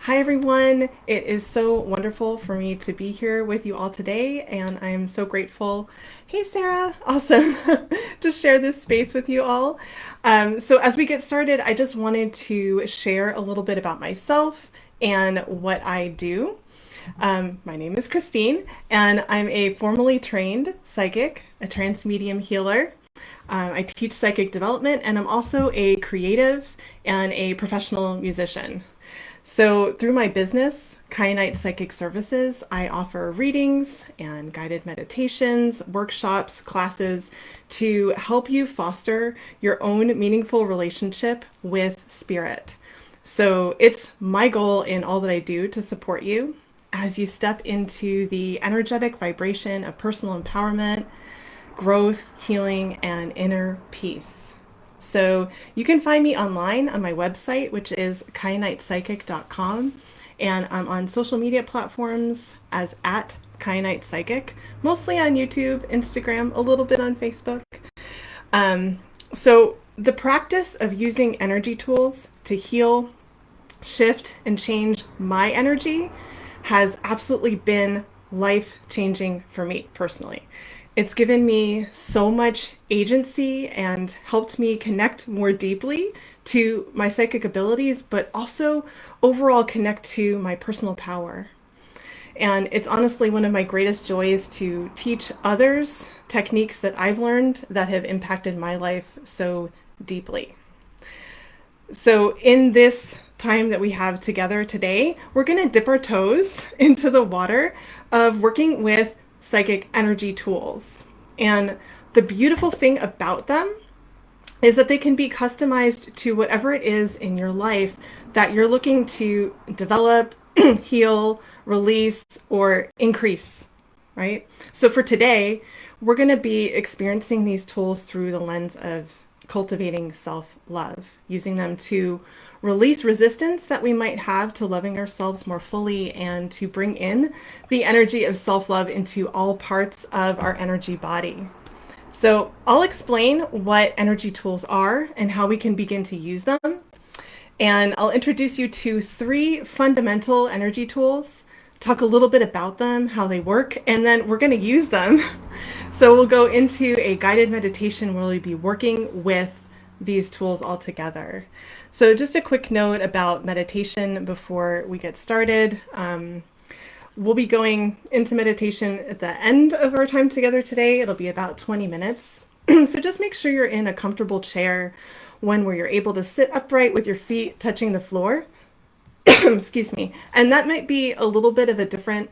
Hi everyone. It is so wonderful for me to be here with you all today, and I am so grateful. Hey Sarah, awesome to share this space with you all. As we get started, I just wanted to share a little bit about myself and what I do. My name is Christine, and I'm a formally trained psychic, a trancemedium healer. I teach psychic development, and I'm also a creative and a professional musician. So, through my business, Kyanite Psychic Services, I offer readings and guided meditations, workshops, classes to help you foster your own meaningful relationship with spirit. So, it's my goal in all that I do to support you as you step into the energetic vibration of personal empowerment, growth, healing, and inner peace. So you can find me online on my website, which is kyanitepsychic.com. And I'm on social media platforms as at Kyanite Psychic, mostly on YouTube, Instagram, a little bit on Facebook. Um, the practice of using energy tools to heal, shift, and change my energy has absolutely been life changing for me personally. It's given me so much agency and helped me connect more deeply to my psychic abilities, but also overall connect to my personal power. And it's honestly one of my greatest joys to teach others techniques that I've learned that have impacted my life so deeply. So, in this time that we have together today, we're going to dip our toes into the water of working with psychic energy tools. And the beautiful thing about them is that they can be customized to whatever it is in your life that you're looking to develop, heal, release, or increase, right? So, for today, we're going to be experiencing these tools through the lens of cultivating self love, using them to release resistance that we might have to loving ourselves more fully and to bring in the energy of self love into all parts of our energy body. So, I'll explain what energy tools are and how we can begin to use them. And I'll introduce you to three fundamental energy tools, talk a little bit about them, how they work, and then we're going to use them. So we'll go into a guided meditation where we'll be working with these tools all together. So just a quick note about meditation before we get started. We'll be going into meditation at the end of our time together today. It'll be about 20 minutes. So just make sure you're in a comfortable chair, one where you're able to sit upright with your feet touching the floor. Excuse me. And that might be a little bit of a different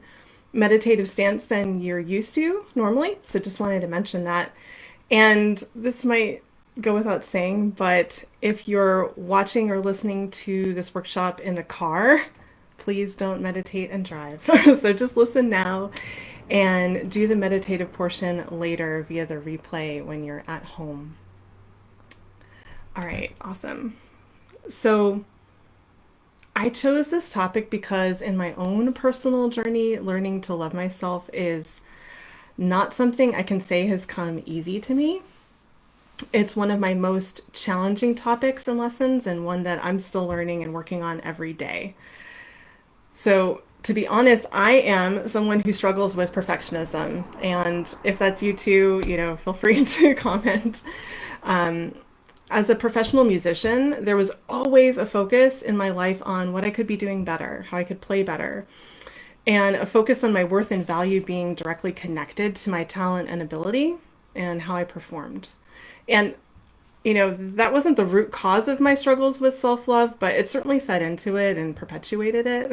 meditative stance than you're used to normally. So just wanted to mention that. And this might go without saying, but if you're watching or listening to this workshop in the car, please don't meditate and drive. So just listen now and do the meditative portion later via the replay when you're at home. All right, awesome. So I chose this topic because in my own personal journey, learning to love myself is not something I can say has come easy to me. It's one of my most challenging topics and lessons, and one that I'm still learning and working on every day. So, to be honest, I am someone who struggles with perfectionism. And if that's you too, feel free to comment. Um, as a professional musician, there was always a focus in my life on what I could be doing better, how I could play better, and a focus on my worth and value being directly connected to my talent and ability and how I performed. And, that wasn't the root cause of my struggles with self love, but it certainly fed into it and perpetuated it.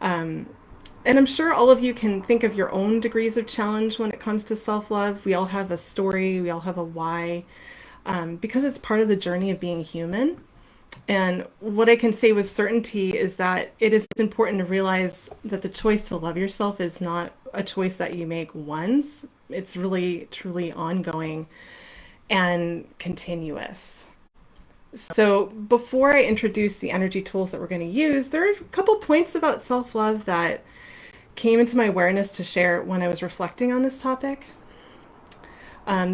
Um, and I'm sure all of you can think of your own degrees of challenge when it comes to self love. We all have a story, we all have a why, because it's part of the journey of being human. And what I can say with certainty is that it is important to realize that the choice to love yourself is not a choice that you make once. It's really, truly ongoing and continuous. So, before I introduce the energy tools that we're going to use, there are a couple points about self love that came into my awareness to share when I was reflecting on this topic.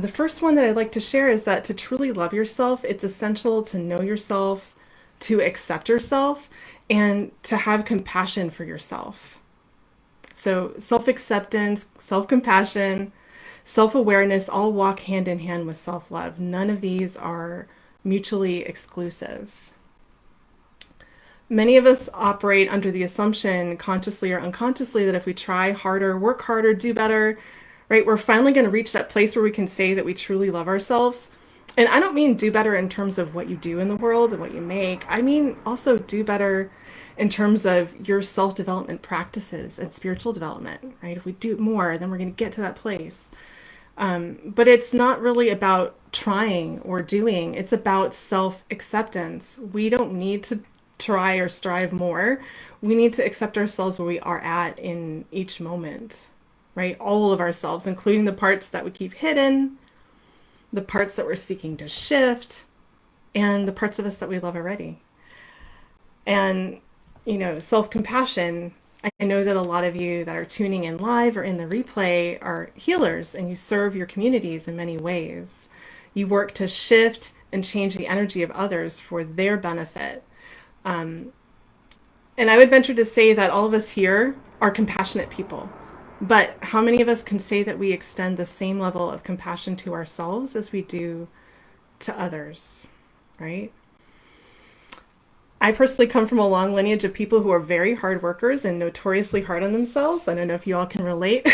The first one that I'd like to share is that to truly love yourself, it's essential to know yourself, to accept yourself, and to have compassion for yourself. So, self acceptance, self compassion, self awareness all walk hand in hand with self love. None of these are mutually exclusive. Many of us operate under the assumption, consciously or unconsciously, that if we try harder, work harder, do better, right, we're finally going to reach that place where we can say that we truly love ourselves. And I don't mean do better in terms of what you do in the world and what you make. I mean also do better in terms of your self development practices and spiritual development, right? If we do more, then we're going to get to that place. But it's not really about trying or doing, it's about self acceptance. We don't need to try or strive more. We need to accept ourselves where we are at in each moment, right? All of ourselves, including the parts that we keep hidden, the parts that we're seeking to shift, and the parts of us that we love already. And, self compassion. I know that a lot of you that are tuning in live or in the replay are healers and you serve your communities in many ways. You work to shift and change the energy of others for their benefit. And I would venture to say that all of us here are compassionate people. But how many of us can say that we extend the same level of compassion to ourselves as we do to others, right? I personally come from a long lineage of people who are very hard workers and notoriously hard on themselves. I don't know if you all can relate.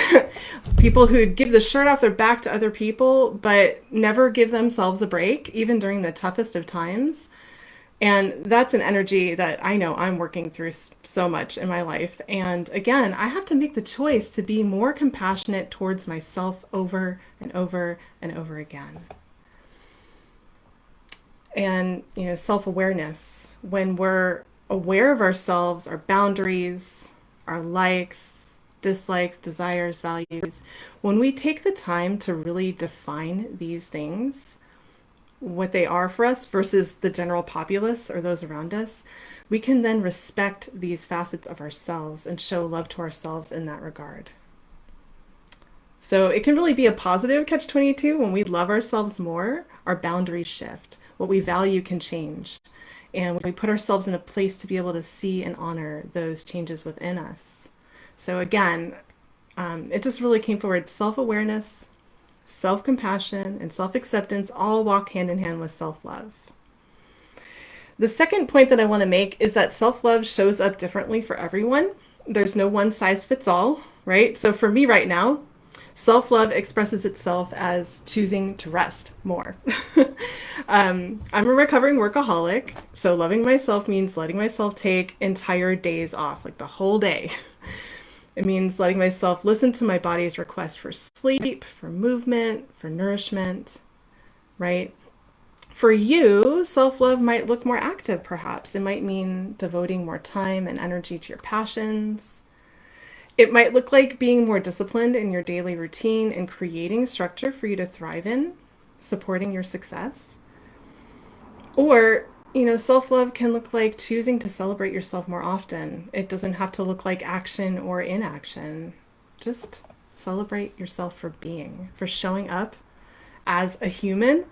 People who give the shirt off their back to other people, but never give themselves a break, even during the toughest of times. And that's an energy that I know I'm working through so much in my life. And again, I have to make the choice to be more compassionate towards myself over and over and over again. And, self-awareness, when we're aware of ourselves, our boundaries, our likes, dislikes, desires, values, when we take the time to really define these things, what they are for us versus the general populace or those around us, we can then respect these facets of ourselves and show love to ourselves in that regard. So it can really be a positive catch-22 when we love ourselves more, our boundaries shift. What we value can change. And when we put ourselves in a place to be able to see and honor those changes within us. So again, it just really came forward. Self-awareness, self-compassion, and self-acceptance all walk hand in hand with self-love. The second point that I want to make is that self-love shows up differently for everyone. There's no one size fits all, right? So for me right now, self-love expresses itself as choosing to rest more. I'm a recovering workaholic, so loving myself means letting myself take entire days off, like the whole day. It means letting myself listen to my body's request for sleep, for movement, for nourishment, right? For you, self-love might look more active, perhaps. It might mean devoting more time and energy to your passions. It might look like being more disciplined in your daily routine and creating structure for you to thrive in, supporting your success. Or, self-love can look like choosing to celebrate yourself more often. It doesn't have to look like action or inaction. Just celebrate yourself for being, for showing up as a human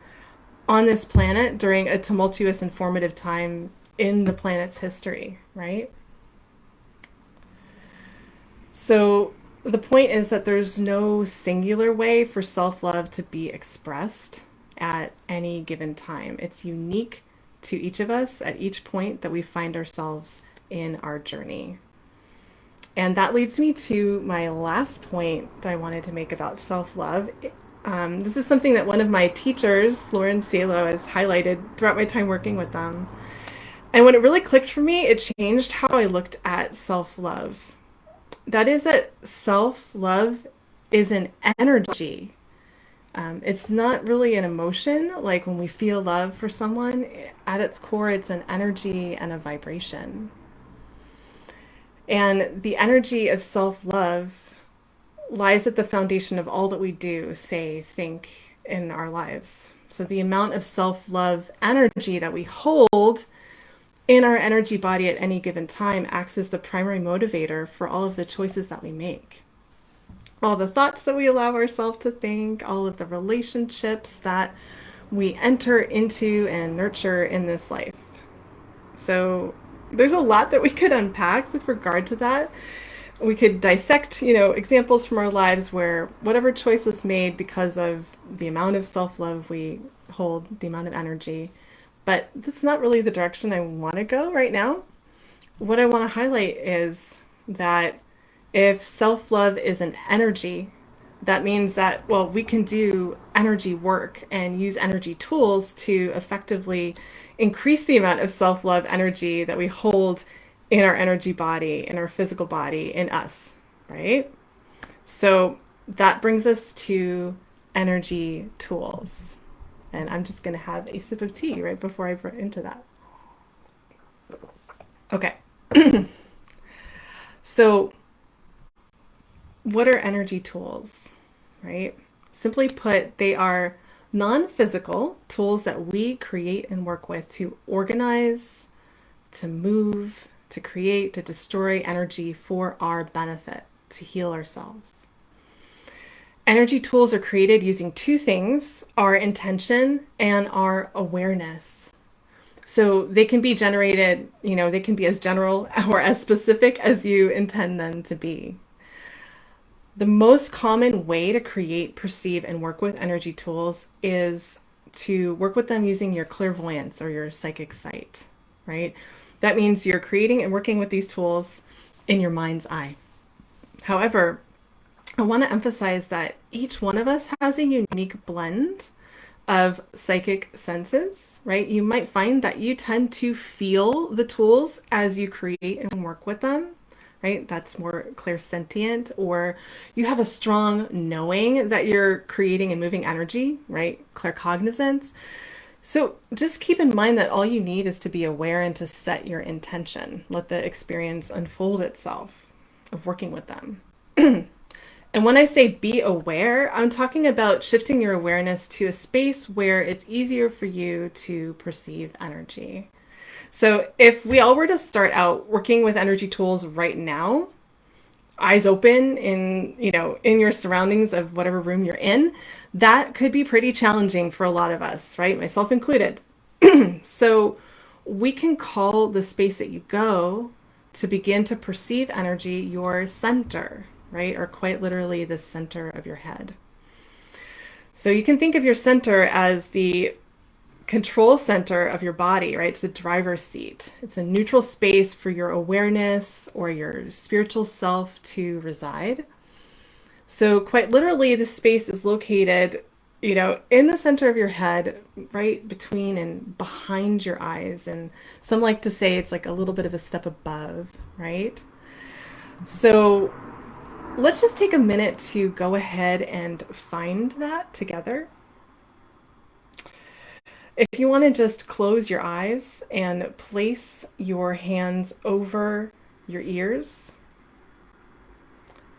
on this planet during a tumultuous and formative time in the planet's history, right? So the point is that there's no singular way for self-love to be expressed at any given time. It's unique to each of us at each point that we find ourselves in our journey. And that leads me to my last point that I wanted to make about self-love. This is something that one of my teachers, Lauren Salo, has highlighted throughout my time working with them. And when it really clicked for me, it changed how I looked at self-love. That is that self-love is an energy. It's not really an emotion. Like when we feel love for someone, at its core, it's an energy and a vibration. And the energy of self-love lies at the foundation of all that we do, say, think in our lives. So the amount of self-love energy that we hold in our energy body at any given time acts as the primary motivator for all of the choices that we make. All the thoughts that we allow ourselves to think, all of the relationships that we enter into and nurture in this life. So, there's a lot that we could unpack with regard to that. We could dissect, examples from our lives where whatever choice was made because of the amount of self-love we hold, the amount of energy. But that's not really the direction I want to go right now. What I want to highlight is that if self-love is an energy, that means that, well, we can do energy work and use energy tools to effectively increase the amount of self-love energy that we hold in our energy body, in our physical body, in us, right? So that brings us to energy tools. And I'm just going to have a sip of tea right before I get into that. Okay. So, what are energy tools, right? Simply put, they are non-physical tools that we create and work with to organize, to move, to create, to destroy energy for our benefit, to heal ourselves. Energy tools are created using two things, our intention and our awareness. So they can be generated, they can be as general or as specific as you intend them to be. The most common way to create, perceive, and work with energy tools is to work with them using your clairvoyance or your psychic sight, right? That means you're creating and working with these tools in your mind's eye. However, I want to emphasize that each one of us has a unique blend of psychic senses, right? You might find that you tend to feel the tools as you create and work with them, right? That's more clairsentient, or you have a strong knowing that you're creating and moving energy, right? Claircognizance. So just keep in mind that all you need is to be aware and to set your intention. Let the experience unfold itself of working with them. And when I say be aware, I'm talking about shifting your awareness to a space where it's easier for you to perceive energy. So if we all were to start out working with energy tools right now, eyes open in your surroundings of whatever room you're in, that could be pretty challenging for a lot of us, right? Myself included. So we can call the space that you go to begin to perceive energy your center, right? Or quite literally the center of your head. So you can think of your center as the control center of your body, right? It's the driver's seat. It's a neutral space for your awareness or your spiritual self to reside. So quite literally, this space is located, in the center of your head, right between and behind your eyes. And some like to say it's like a little bit of a step above, right? So let's just take a minute to go ahead and find that together. If you want to just close your eyes and place your hands over your ears,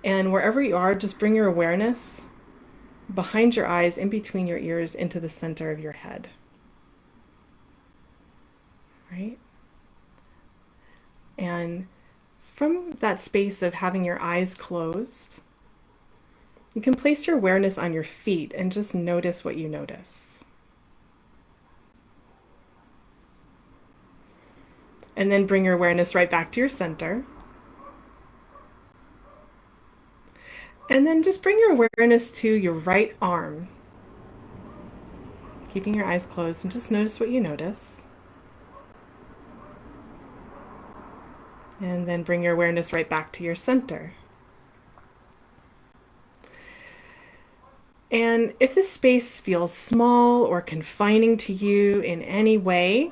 and wherever you are, just bring your awareness behind your eyes, in between your ears, into the center of your head. Right? And from that space of having your eyes closed, you can place your awareness on your feet and just notice what you notice. And then bring your awareness right back to your center. And then just bring your awareness to your right arm, keeping your eyes closed, and just notice what you notice. And then bring your awareness right back to your center. And if this space feels small or confining to you in any way,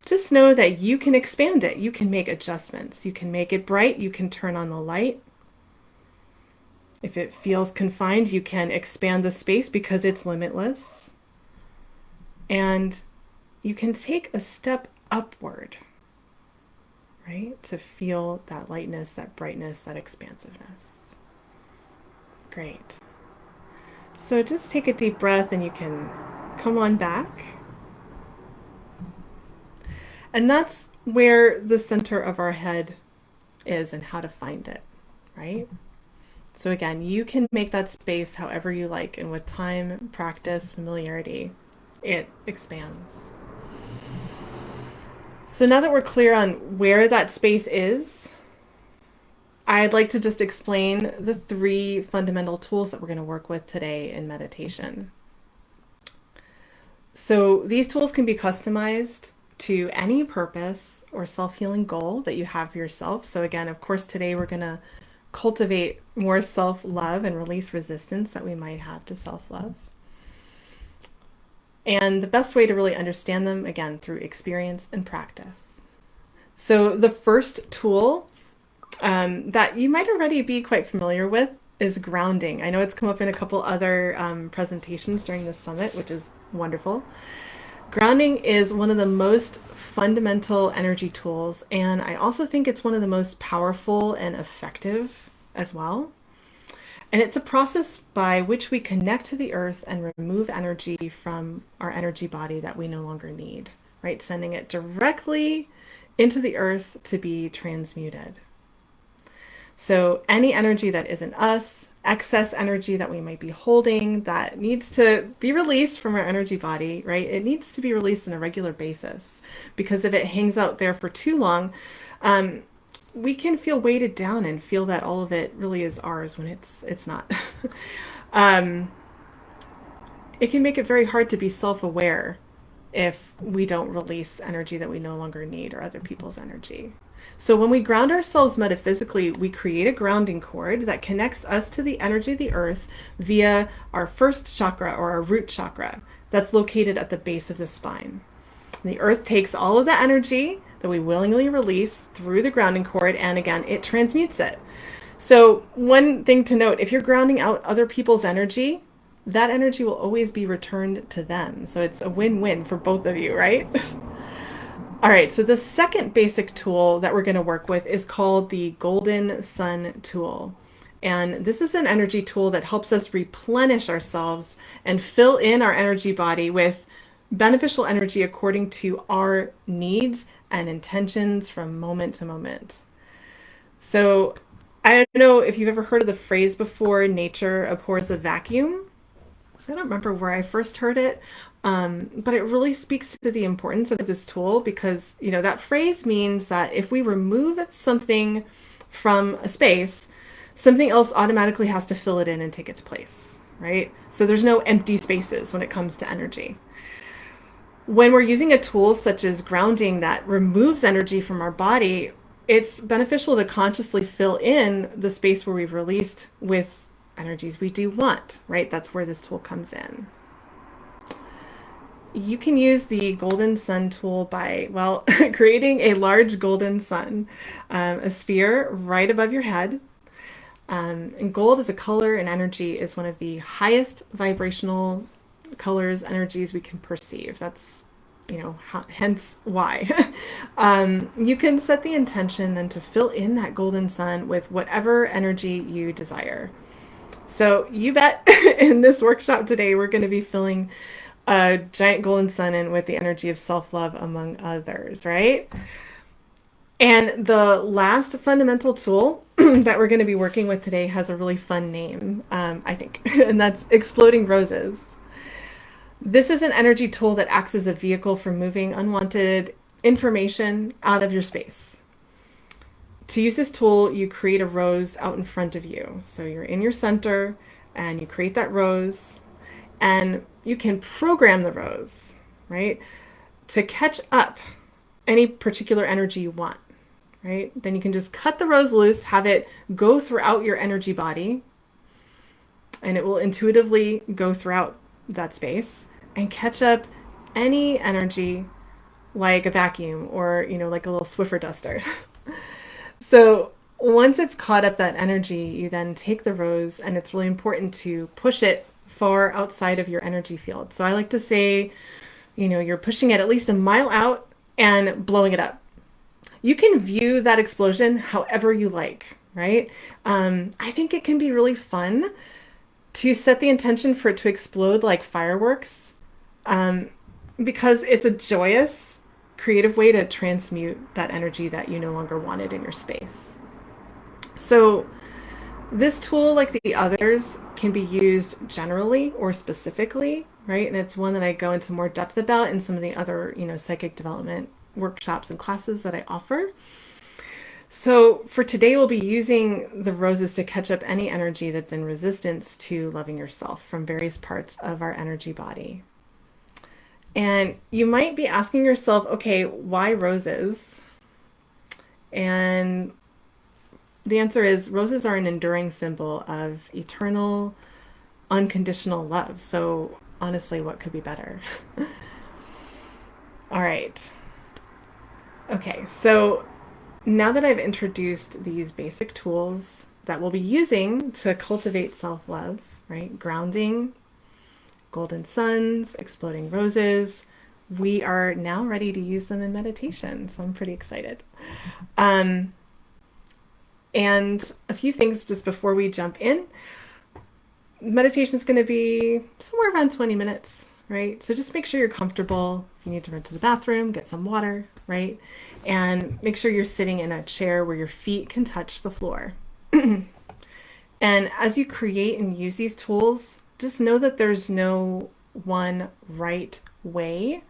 just know that you can expand it. You can make adjustments. You can make it bright. You can turn on the light. If it feels confined, you can expand the space because it's limitless. And you can take a step upward, right? To feel that lightness, that brightness, that expansiveness. Great. So just take a deep breath and you can come on back. And that's where the center of our head is and how to find it, right? So again, you can make that space however you like, and with time, practice, familiarity, it expands. So now that we're clear on where that space is, I'd like to just explain the three fundamental tools that we're going to work with today in meditation. So these tools can be customized to any purpose or self-healing goal that you have for yourself. So again, of course, today we're going to cultivate more self-love and release resistance that we might have to self-love. And the best way to really understand them, again, through experience and practice. So the first tool that you might already be quite familiar with is grounding. I know it's come up in a couple other presentations during this summit, which is wonderful. Grounding is one of the most fundamental energy tools, and I also think it's one of the most powerful and effective as well. And it's a process by which we connect to the earth and remove energy from our energy body that we no longer need, right? Sending it directly into the earth to be transmuted. So any energy that isn't us, excess energy that we might be holding that needs to be released from our energy body, right? It needs to be released on a regular basis, because if it hangs out there for too long, we can feel weighted down and feel that all of it really is ours when it's not. It can make it very hard to be self-aware if we don't release energy that we no longer need or other people's energy. So when we ground ourselves metaphysically, we create a grounding cord that connects us to the energy of the earth via our first chakra, or our root chakra, that's located at the base of the spine. And the earth takes all of the energy that we willingly release through the grounding cord, and again, it transmutes it. So one thing to note, if you're grounding out other people's energy, that energy will always be returned to them. So it's a win-win for both of you, right? All right, so the second basic tool that we're going to work with is called the Golden Sun tool. And this is an energy tool that helps us replenish ourselves and fill in our energy body with beneficial energy according to our needs and intentions from moment to moment. So I don't know if you've ever heard of the phrase before, nature abhors a vacuum. I don't remember where I first heard it, but it really speaks to the importance of this tool, because, you know, that phrase means that if we remove something from a space, something else automatically has to fill it in and take its place, right? So there's no empty spaces when it comes to energy. When we're using a tool such as grounding that removes energy from our body, it's beneficial to consciously fill in the space where we've released with energies we do want, right? That's where this tool comes in. You can use the Golden Sun tool by, well, creating a large golden sun, a sphere right above your head. And gold as a color and energy is one of the highest vibrational colors, energies we can perceive. That's, you know, hence why. You can set the intention then to fill in that golden sun with whatever energy you desire. So you bet in this workshop today, we're going to be filling a giant golden sun in with the energy of self-love, among others, right? And the last fundamental tool that we're going to be working with today has a really fun name, I think, and that's Exploding Roses. This is an energy tool that acts as a vehicle for moving unwanted information out of your space. To use this tool, you create a rose out in front of you. So you're in your center and you create that rose, and you can program the rose, right, to catch up any particular energy you want, right? Then you can just cut the rose loose, have it go throughout your energy body, and it will intuitively go throughout that space and catch up any energy like a vacuum or, you know, like a little Swiffer duster. So once it's caught up that energy, you then take the rose, and it's really important to push it far outside of your energy field. So I like to say, you know, you're pushing it at least a mile out and blowing it up. You can view that explosion however you like, right? I think it can be really fun to set the intention for it to explode like fireworks, because it's a joyous, creative way to transmute that energy that you no longer wanted in your space. So this tool, like the others, can be used generally or specifically, right? And it's one that I go into more depth about in some of the other, you know, psychic development workshops and classes that I offer. So for today, we'll be using the roses to catch up any energy that's in resistance to loving yourself from various parts of our energy body. And you might be asking yourself, okay, why roses? And the answer is roses are an enduring symbol of eternal, unconditional love. So honestly, what could be better? All right. Okay, so now that I've introduced these basic tools that we'll be using to cultivate self-love, right? Grounding, golden suns, exploding roses, we are now ready to use them in meditation. So I'm pretty excited. And a few things just before we jump in. Meditation is going to be somewhere around 20 minutes, right? So just make sure you're comfortable. If you need to run to the bathroom, get some water, right? And make sure you're sitting in a chair where your feet can touch the floor. And as you create and use these tools, just know that there's no one right way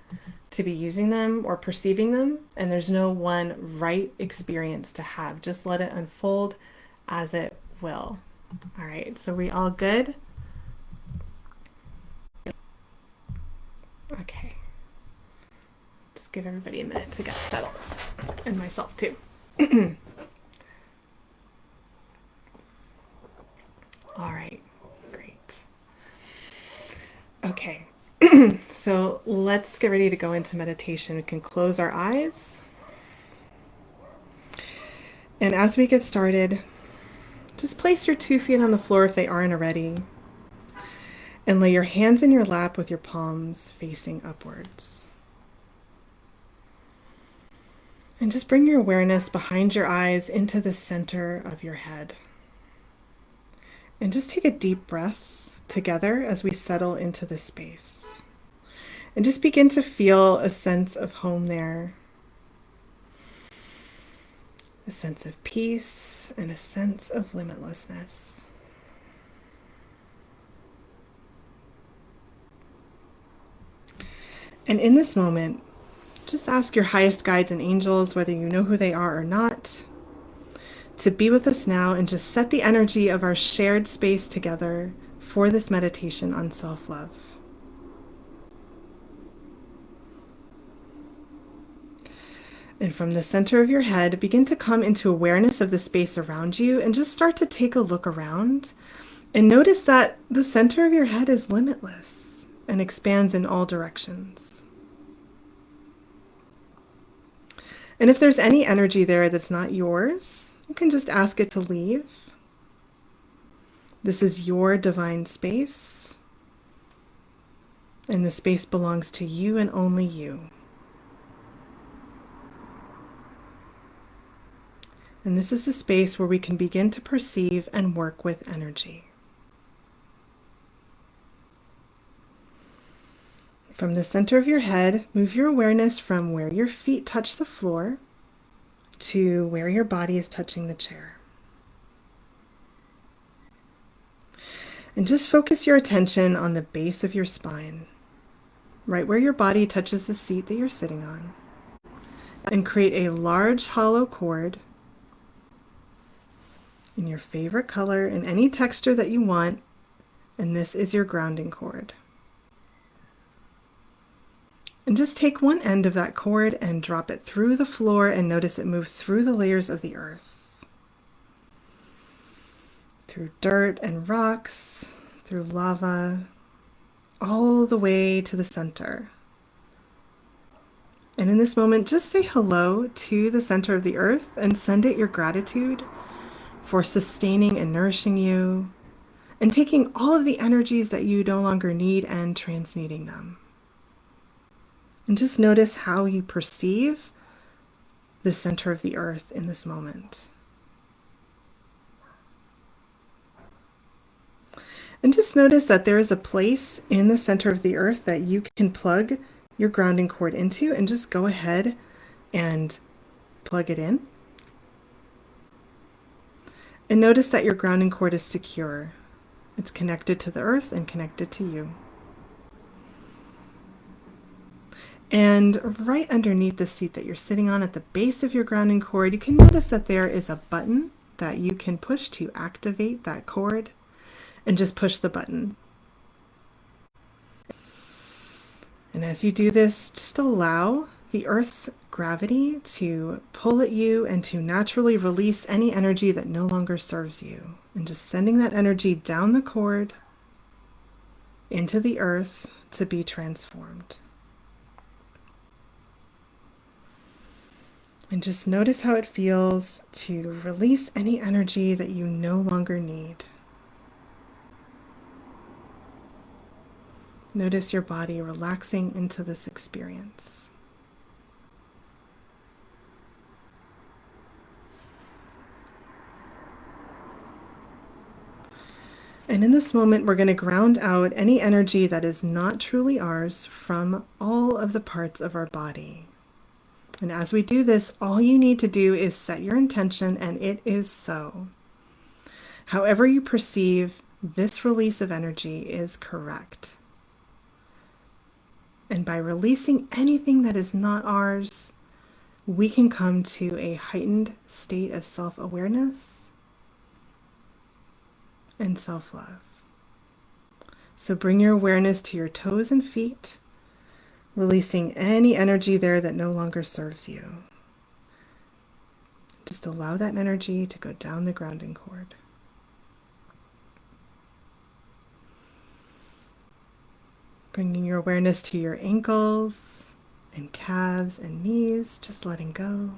to be using them or perceiving them, and there's no one right experience to have. Just let it unfold as it will. All right, so we all good? Okay. Just give everybody a minute to get settled, and myself too. All right, great. Okay, so let's get ready to go into meditation. We can close our eyes. And as we get started, just place your 2 feet on the floor if they aren't already. And lay your hands in your lap with your palms facing upwards. And just bring your awareness behind your eyes into the center of your head. And just take a deep breath together as we settle into this space. And just begin to feel a sense of home there. A sense of peace and a sense of limitlessness. And in this moment, just ask your highest guides and angels, whether you know who they are or not, to be with us now and just set the energy of our shared space together for this meditation on self-love. And from the center of your head, begin to come into awareness of the space around you and just start to take a look around and notice that the center of your head is limitless and expands in all directions. And if there's any energy there that's not yours, you can just ask it to leave. This is your divine space, and the space belongs to you and only you. And this is the space where we can begin to perceive and work with energy. From the center of your head, move your awareness from where your feet touch the floor to where your body is touching the chair. And just focus your attention on the base of your spine, right where your body touches the seat that you're sitting on. And create a large hollow cord in your favorite color and any texture that you want. And this is your grounding cord. And just take one end of that cord and drop it through the floor and notice it move through the layers of the earth. Through dirt and rocks, through lava, all the way to the center. And in this moment, just say hello to the center of the earth and send it your gratitude for sustaining and nourishing you and taking all of the energies that you no longer need and transmuting them. And just notice how you perceive the center of the earth in this moment. And just notice that there is a place in the center of the earth that you can plug your grounding cord into, and just go ahead and plug it in. And notice that your grounding cord is secure. It's connected to the earth and connected to you. And right underneath the seat that you're sitting on at the base of your grounding cord, you can notice that there is a button that you can push to activate that cord, and just push the button. And as you do this, just allow the Earth's gravity to pull at you and to naturally release any energy that no longer serves you. And just sending that energy down the cord into the Earth to be transformed. And just notice how it feels to release any energy that you no longer need. Notice your body relaxing into this experience. And in this moment, we're going to ground out any energy that is not truly ours from all of the parts of our body. And as we do this, all you need to do is set your intention, and it is so. However you perceive this release of energy is correct. And by releasing anything that is not ours, we can come to a heightened state of self-awareness and self-love. So bring your awareness to your toes and feet, releasing any energy there that no longer serves you. Just allow that energy to go down the grounding cord. Bringing your awareness to your ankles and calves and knees, just letting go.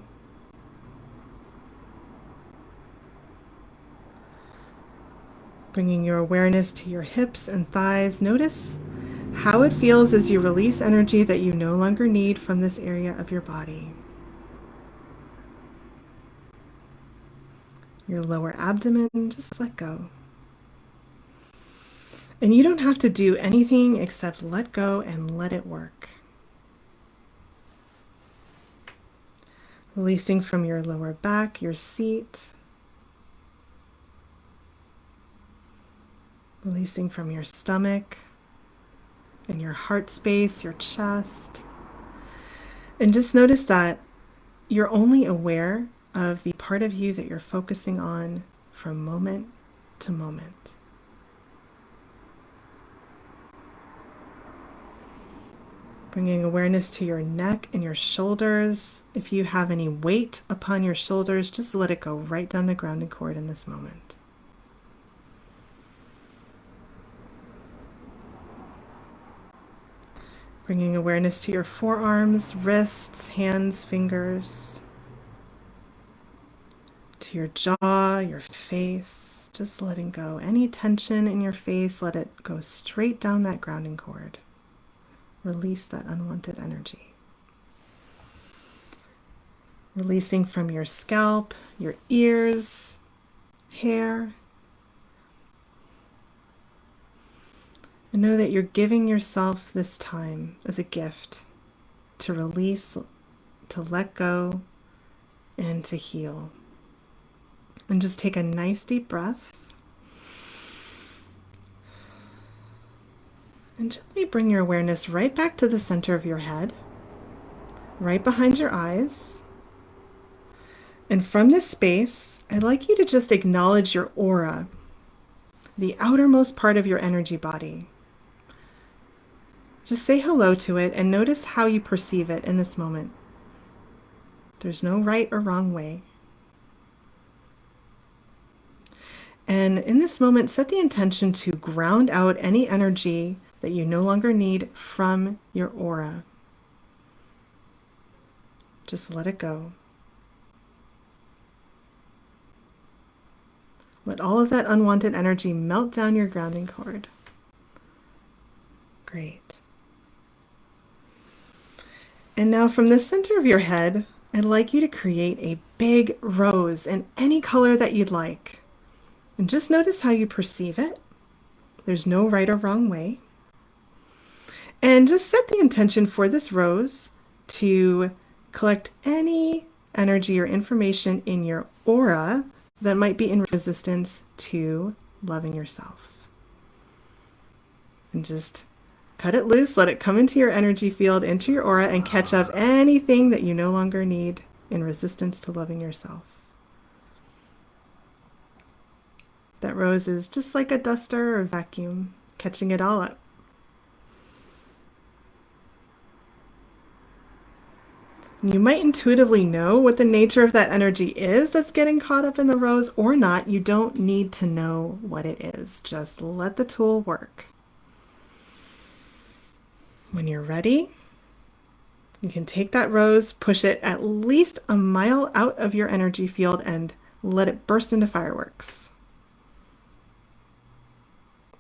Bringing your awareness to your hips and thighs. Notice how it feels as you release energy that you no longer need from this area of your body. Your lower abdomen, just let go. And you don't have to do anything except let go and let it work. Releasing from your lower back, your seat. Releasing from your stomach and your heart space, your chest. And just notice that you're only aware of the part of you that you're focusing on from moment to moment. Bringing awareness to your neck and your shoulders. If you have any weight upon your shoulders, just let it go right down the grounding cord in this moment. Bringing awareness to your forearms, wrists, hands, fingers, to your jaw, your face, just letting go. Any tension in your face, let it go straight down that grounding cord. Release that unwanted energy. Releasing from your scalp, your ears, hair. And know that you're giving yourself this time as a gift to release, to let go, and to heal. And just take a nice deep breath. And gently bring your awareness right back to the center of your head, right behind your eyes. And from this space, I'd like you to just acknowledge your aura, the outermost part of your energy body. Just say hello to it and notice how you perceive it in this moment. There's no right or wrong way. And in this moment, set the intention to ground out any energy that you no longer need from your aura. Just let it go. Let all of that unwanted energy melt down your grounding cord. Great. And now from the center of your head, I'd like you to create a big rose in any color that you'd like. And just notice how you perceive it. There's no right or wrong way. And just set the intention for this rose to collect any energy or information in your aura that might be in resistance to loving yourself. And just Cut it loose, let it come into your energy field, into your aura, and catch up anything that you no longer need in resistance to loving yourself. That rose is just like a duster or vacuum, catching it all up. You might intuitively know what the nature of that energy is that's getting caught up in the rose or not. You don't need to know what it is. Just let the tool work. When you're ready, you can take that rose, push it at least a mile out of your energy field, and let it burst into fireworks.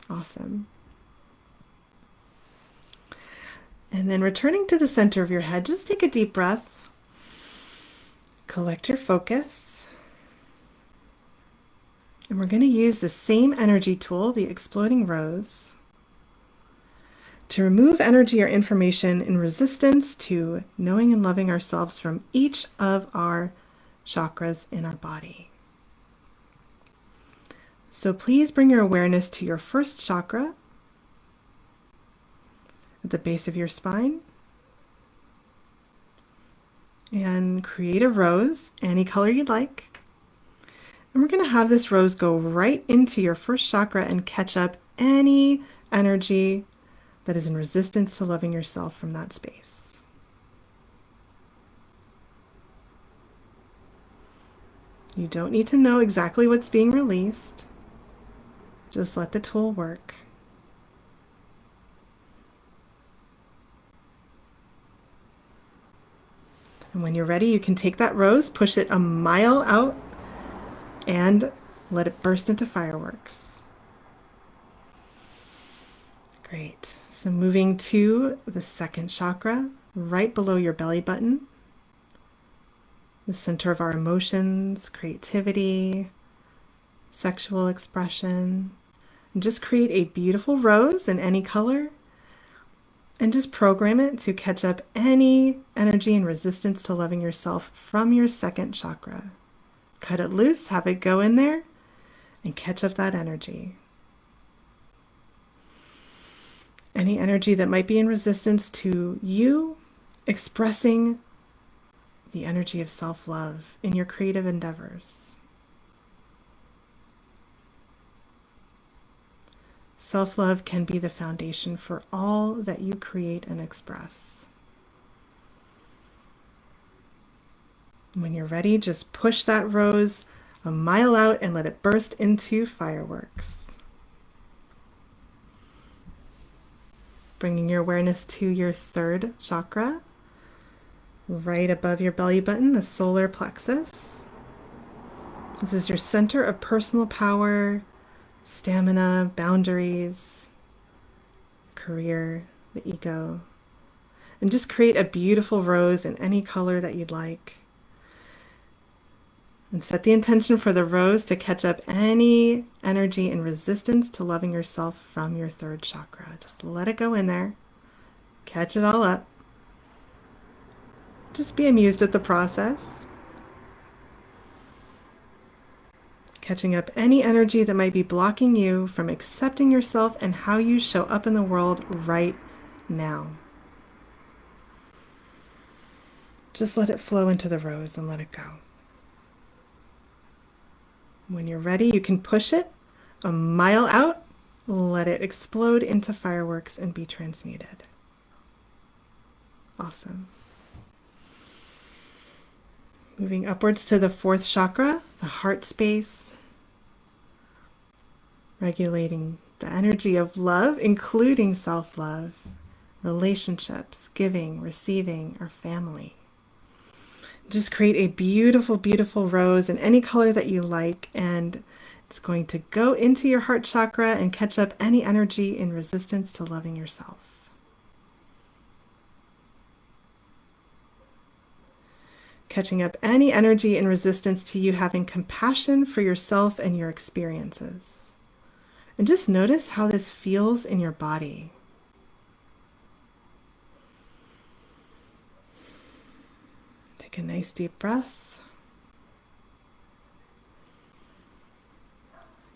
Awesome. And then returning to the center of your head, just take a deep breath. Collect your focus. And we're going to use the same energy tool, the exploding rose, to remove energy or information in resistance to knowing and loving ourselves from each of our chakras in our body. So please bring your awareness to your first chakra at the base of your spine. And create a rose, any color you'd like. And we're going to have this rose go right into your first chakra and catch up any energy that is in resistance to loving yourself from that space. You don't need to know exactly what's being released. Just let the tool work. And when you're ready, you can take that rose, push it a mile out, and let it burst into fireworks. Great. So moving to the second chakra, right below your belly button, the center of our emotions, creativity, sexual expression. And just create a beautiful rose in any color and just program it to catch up any energy and resistance to loving yourself from your second chakra. Cut it loose, have it go in there, and catch up that energy. Any energy that might be in resistance to you expressing the energy of self-love in your creative endeavors. Self-love can be the foundation for all that you create and express. When you're ready, just push that rose a mile out and let it burst into fireworks. Bringing your awareness to your third chakra, right above your belly button, the solar plexus. This is your center of personal power, stamina, boundaries, career, the ego. And just create a beautiful rose in any color that you'd like. And set the intention for the rose to catch up any energy and resistance to loving yourself from your third chakra. Just let it go in there. Catch it all up. Just be amused at the process. Catching up any energy that might be blocking you from accepting yourself and how you show up in the world right now. Just let it flow into the rose and let it go. When you're ready, you can push it a mile out, let it explode into fireworks and be transmuted. Awesome. Moving upwards to the fourth chakra, the heart space, regulating the energy of love, including self-love, relationships, giving, receiving, our family. Just create a beautiful, beautiful rose in any color that you like, and it's going to go into your heart chakra and catch up any energy in resistance to loving yourself. Catching up any energy in resistance to you having compassion for yourself and your experiences. And just notice how this feels in your body. Take a nice deep breath.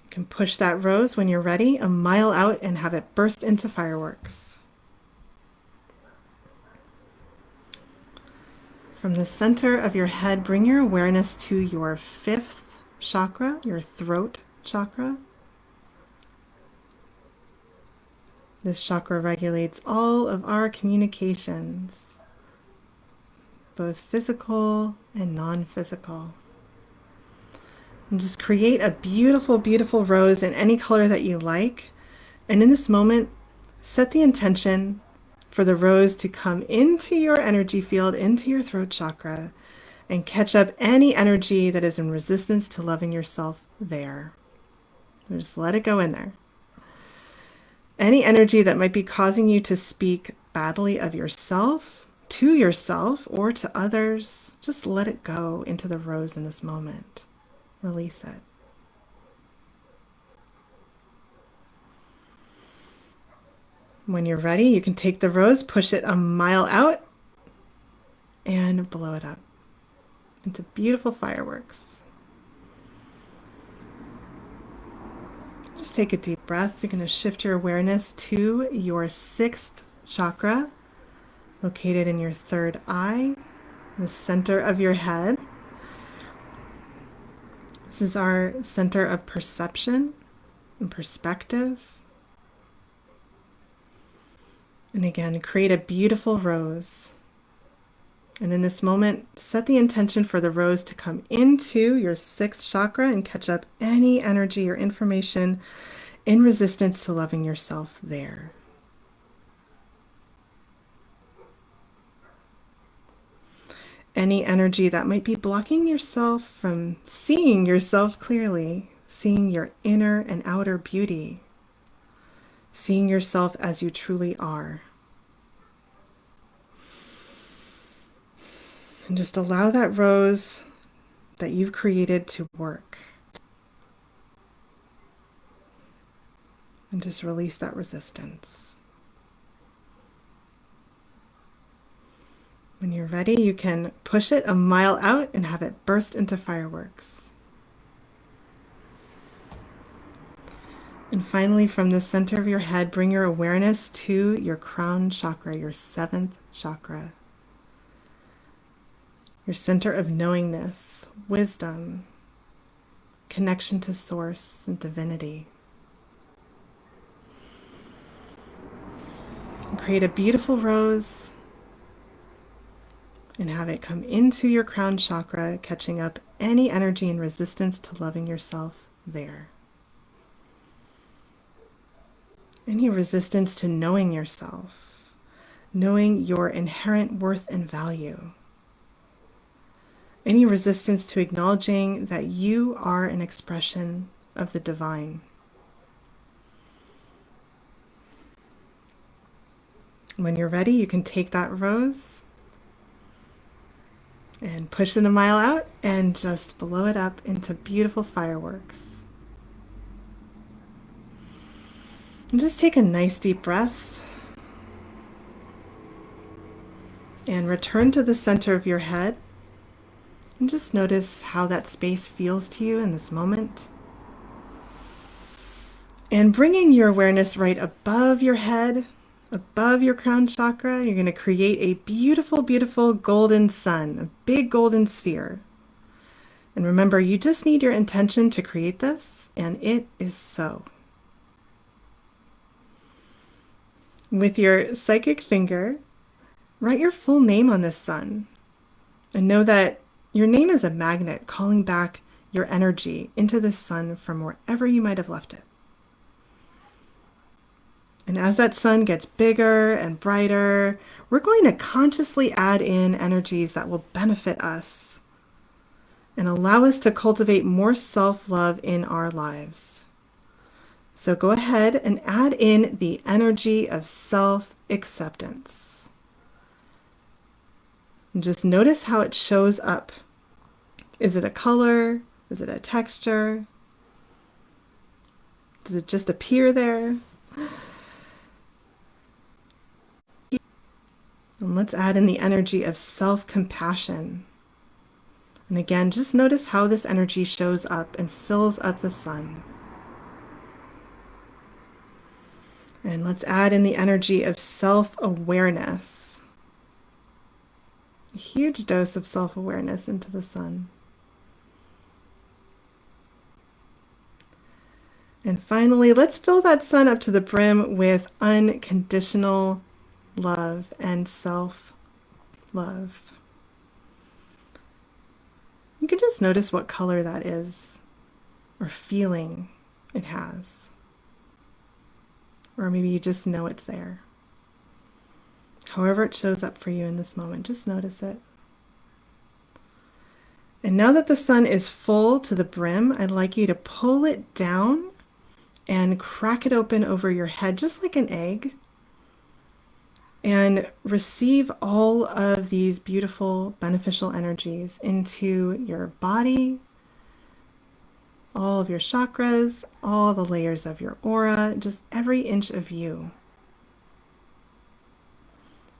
You can push that rose when you're ready a mile out and have it burst into fireworks. From the center of your head, bring your awareness to your fifth chakra, your throat chakra. This chakra regulates all of our communications, both physical and non-physical. And just create a beautiful, beautiful rose in any color that you like. And in this moment, set the intention for the rose to come into your energy field, into your throat chakra, and catch up any energy that is in resistance to loving yourself there. Just let it go in there. Any energy that might be causing you to speak badly of yourself, to yourself, or to others, just let it go into the rose in this moment. Release it. When you're ready, you can take the rose, push it a mile out, and blow it up into beautiful fireworks. Just take a deep breath. You're going to shift your awareness to your sixth chakra, located in your third eye, the center of your head. This is our center of perception and perspective. And again, create a beautiful rose. And in this moment, set the intention for the rose to come into your sixth chakra and catch up any energy or information in resistance to loving yourself there. Any energy that might be blocking yourself from seeing yourself clearly, seeing your inner and outer beauty, seeing yourself as you truly are. And just allow that rose that you've created to work. And just release that resistance. When you're ready, you can push it a mile out and have it burst into fireworks. And finally, from the center of your head, bring your awareness to your crown chakra, your seventh chakra. Your center of knowingness, wisdom, connection to source and divinity. And create a beautiful rose and have it come into your crown chakra, catching up any energy and resistance to loving yourself there. Any resistance to knowing yourself, knowing your inherent worth and value. Any resistance to acknowledging that you are an expression of the divine. When you're ready, you can take that rose and push it a mile out and just blow it up into beautiful fireworks. And just take a nice deep breath and return to the center of your head and just notice how that space feels to you in this moment. And bringing your awareness right above your head, above your crown chakra, you're going to create a beautiful, beautiful golden sun, a big golden sphere. And remember, you just need your intention to create this, and it is so. With your psychic finger, write your full name on this sun, and know that your name is a magnet calling back your energy into the sun from wherever you might have left it. And as that sun gets bigger and brighter, we're going to consciously add in energies that will benefit us and allow us to cultivate more self-love in our lives. So go ahead and add in the energy of self-acceptance. And just notice how it shows up. Is it a color? Is it a texture? Does it just appear there? And let's add in the energy of self-compassion. And again, just notice how this energy shows up and fills up the sun. And let's add in the energy of self-awareness. a huge dose of self-awareness into the sun. And finally, let's fill that sun up to the brim with unconditional love and self-love. You can just notice what color that is or feeling it has. Or maybe you just know it's there. However it shows up for you in this moment, just notice it. And now that the sun is full to the brim, I'd like you to pull it down and crack it open over your head, just like an egg, and receive all of these beautiful, beneficial energies into your body, all of your chakras, all the layers of your aura, just every inch of you.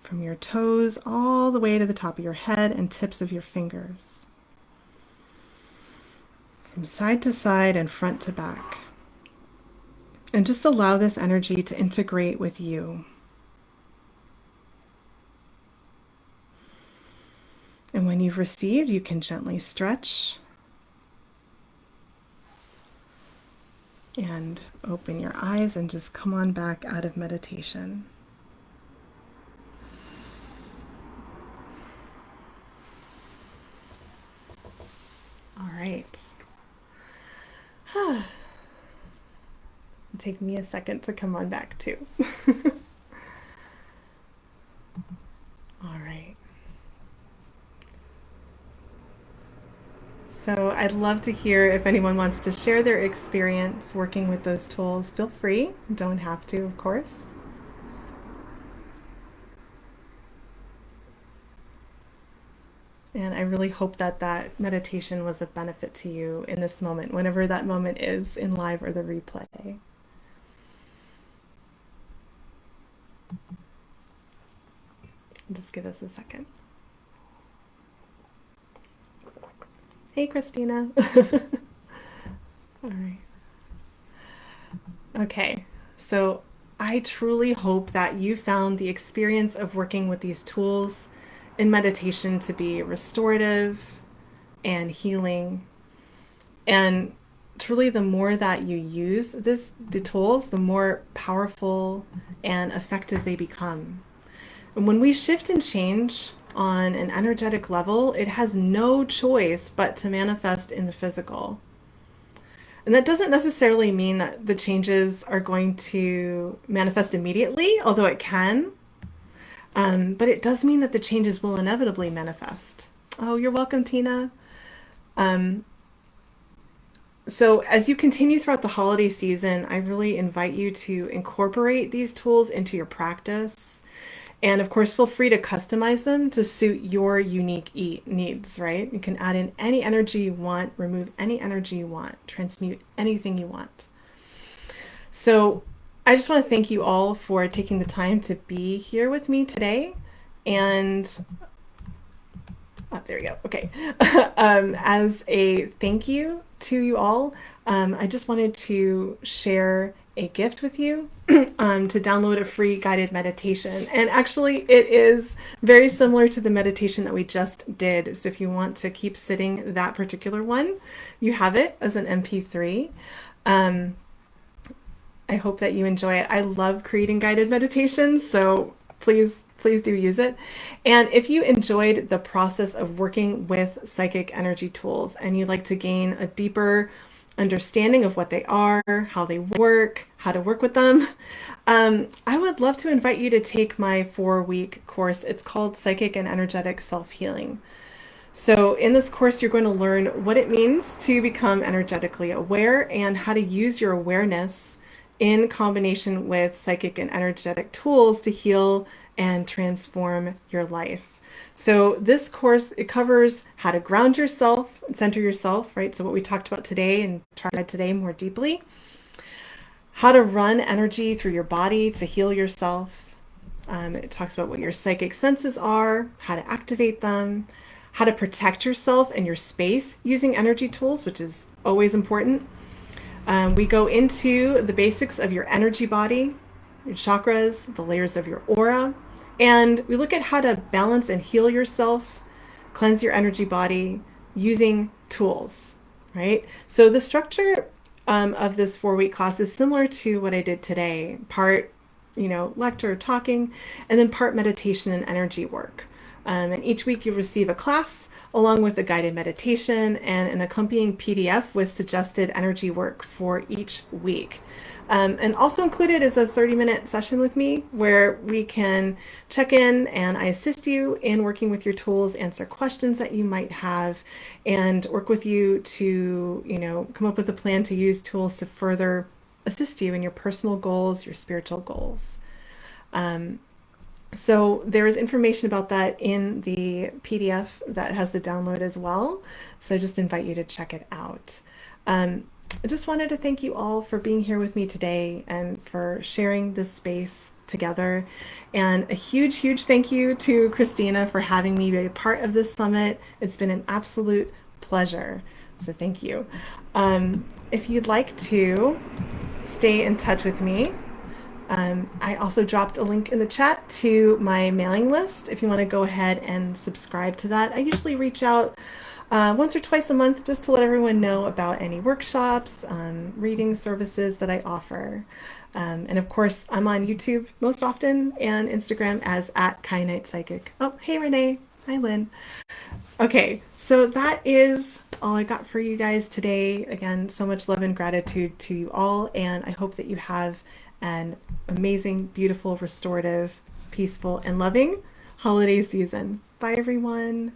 From your toes all the way to the top of your head and tips of your fingers. From side to side and front to back. And just allow this energy to integrate with you. And when you've received, you can gently stretch and open your eyes and just come on back out of meditation. All right. Take me a second to come on back too. All right. So I'd love to hear if anyone wants to share their experience working with those tools. Feel free. You don't have to, of course. And I really hope that that meditation was of benefit to you in this moment, whenever that moment is in live or the replay. Just give us a second. Hey, Christina. All right. Okay, so I truly hope that you found the experience of working with these tools in meditation to be restorative and healing. And truly, the more that you use the tools, the more powerful and effective they become. And when we shift and change on an energetic level, it has no choice but to manifest in the physical. And that doesn't necessarily mean that the changes are going to manifest immediately, although it can. But it does mean that the changes will inevitably manifest. Oh, you're welcome, Tina. So as you continue throughout the holiday season, I really invite you to incorporate these tools into your practice. And of course, feel free to customize them to suit your unique needs, right? You can add in any energy you want, remove any energy you want, transmute anything you want. So I just want to thank you all for taking the time to be here with me today. And there we go. Okay. As a thank you to you all, I just wanted to share a gift with you to download a free guided meditation. And actually, it is very similar to the meditation that we just did. So if you want to keep sitting that particular one, you have it as an MP3. I hope that you enjoy it. I love creating guided meditations, so please do use it. And if you enjoyed the process of working with psychic energy tools and you'd like to gain a deeper understanding of what they are, how they work, how to work with them, I would love to invite you to take my 4-week course. It's called Psychic and Energetic Self-Healing. So in this course, you're going to learn what it means to become energetically aware and how to use your awareness in combination with psychic and energetic tools to heal and transform your life. So this course, it covers how to ground yourself and center yourself, right? So what we talked about today and tried today more deeply, how to run energy through your body to heal yourself. It talks about what your psychic senses are, how to activate them, how to protect yourself and your space using energy tools, which is always important. We go into the basics of your energy body, your chakras, the layers of your aura, and we look at how to balance and heal yourself cleanse your energy body using tools, right? So the structure of this 4-week class is similar to what I did today. Part, lecture, talking, and then part meditation and energy work. And each week you receive a class along with a guided meditation and an accompanying PDF with suggested energy work for each week. And also included is a 30-minute session with me where we can check in and I assist you in working with your tools, answer questions that you might have, and work with you to, come up with a plan to use tools to further assist you in your personal goals, your spiritual goals. So there is information about that in the PDF that has the download as well. So I just invite you to check it out. I just wanted to thank you all for being here with me today and for sharing this space together. And a huge, huge thank you to Christina for having me be a part of this summit. It's been an absolute pleasure. So thank you. If you'd like to stay in touch with me, I also dropped a link in the chat to my mailing list if you want to go ahead and subscribe to that. I usually reach out once or twice a month just to let everyone know about any workshops, reading services that I offer. And of course, I'm on YouTube most often and Instagram as @Kyanite Psychic. Oh, hey Renee. Hi Lynn. Okay, so that is all I got for you guys today. Again, so much love and gratitude to you all, and I hope that you have an amazing, beautiful, restorative, peaceful, and loving holiday season. Bye, everyone.